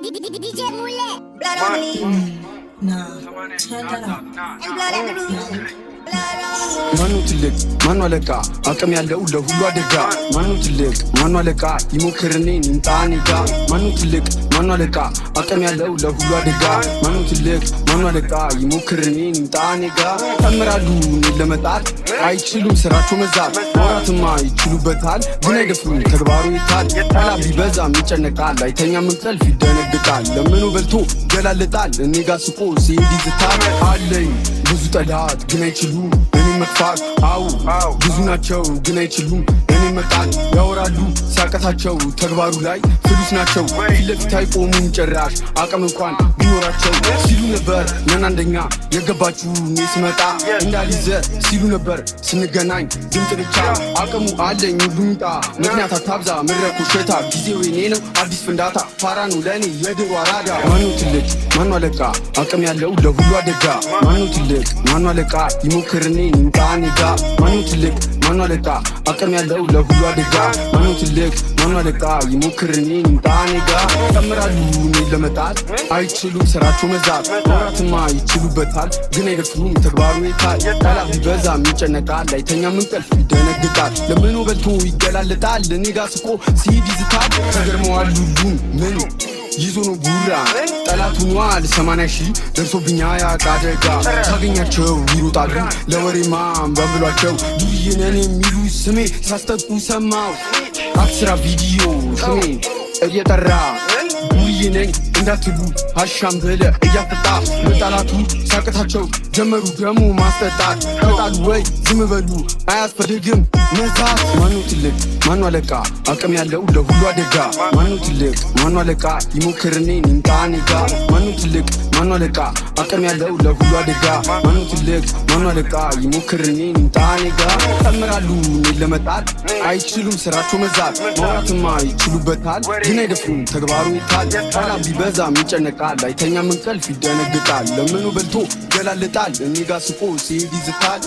DJ Mule, blood on me. Nah, turn that up. And blood in the room. Blood on me. Manu tilek, manu aleka, akam yaለው ለሁሉ አደጋ ማኑ ትልቅ ማኑ አለቃ ይሞክርኔ እንጣኔጋ ማኑ ትልቅ ማኑ አለቃ አቅም ያለው ለሁሉ አደጋ ማኑ ትልቅ ማኑ አለቃ ይሞክርኔ እንጣኔጋ ተምራሉ ለመጣት አይችሉም ስራቸው መዛት ወራትማ ይችሉበታል ግን አይደፍሩም ተግባሩ ይታል ጠላ ቢበዛም ይጨነቃል አይተኛም እንቅልፍ ይደነግጣል ለምኑ በልቶ ገላልጣል እኔ ጋር ስቆ ሲሄድ ይዝታል አለኝ ብዙ ጠላት ግን አይችሉም እኔ መጥፋት አው ብዙ ናቸው ግን አይችሉም እኔ መጣል ያወራሉ ሲያቀታቸው ተግባሩ ላይ ፍሉስ ናቸው ፊትለፊት አይቆሙም ጭራሽ አቅም እንኳን ቢኖራቸው ሲሉ ነበር ነን አንደኛ የገባችሁ እኔ ስመጣ እንዳልይዘ ሲሉ ነበር ስንገናኝ ድምፅ ብቻ አቅሙ አለኝ ሁሉምጣ ምክንያት አታብዛ መድረኩ ሸታ ጊዜው የኔ ነው አዲስ ፍንዳታ ፋራ ነው ለእኔ የድሮ አራዳ ማኑ ትልቅ ማኑ አለቃ አቅም ያለው ለሁሉ አደጋ ማኑ ትልቅ ማኑ አለቃ ይሞክርኔ እንጣኔጋ ማኑ ትልቅ ማኑ አለቃ አቅም ያለው ለሁሉ አደጋ ማኑ ትልቅ ማኑ አለቃ ይሞክርኔ እንጣኔጋ ተምራሉ እኔ ለመጣል አይችሉም ስራቸው መዛት ወራትማ ይችሉበታል ግን አይደፍሩም ተግባሩ ይታል ጠላ ቢበዛም ይጨነቃል አይተኛም እንቅልፍ ይደነግጣል ለምኑ በልቶ ይገላልጣል እኔ ጋር ስቆ ሲሄድ ይዝታል ተገርመዋል ሁሉም ምን ይዞ ነው ቡራ ጠላት ሆኗል 80 ሺህ ደርሶብኛ ያቃደጋ ሳገኛቸው ይሮጣሉ ለወሬማ በብሏቸው ዱርዬ ነን የሚሉ ስሜ ሳስጠቁ ሰማው አስራ ቪዲዮ ስሜ እየጠራ ዱርዬ ነኝ እንዳትሉ አሻም በለ እያፈጣ መጣላቱ ሳቅታቸው ጀመሩ ደሞ ማስጠጣት ተጣሉ ወይ ዝም በሉ አያስፈልግም መዛት ማኑ ትልቅ ማኑ አለቃ አቅም ያለው ለሁሉ አደጋ ማኑ ትልቅ ማኑ አለቃ ይሞክርኔ እንጣኔጋ ማኑ ትልቅ ማኑ አለቃ አቅም ያለው ለሁሉ አደጋ ማኑ ትልቅ ማኑ አለቃ ይሞክርኔ እንጣኔጋ ተምራሉ እኔ ለመጣል አይችሉም ስራቸው መዛት ማውራትማ ይችሉበታል ግን አይደፍሩም ተግባሩ ይታል ጠላ ቢበዛም ይጨነቃል አይተኛም እንቅልፍ ይደነግጣል ለምኑ በልቶ ገላልጣል እኔ ጋር ስቆ ሲሄድ ይዝታል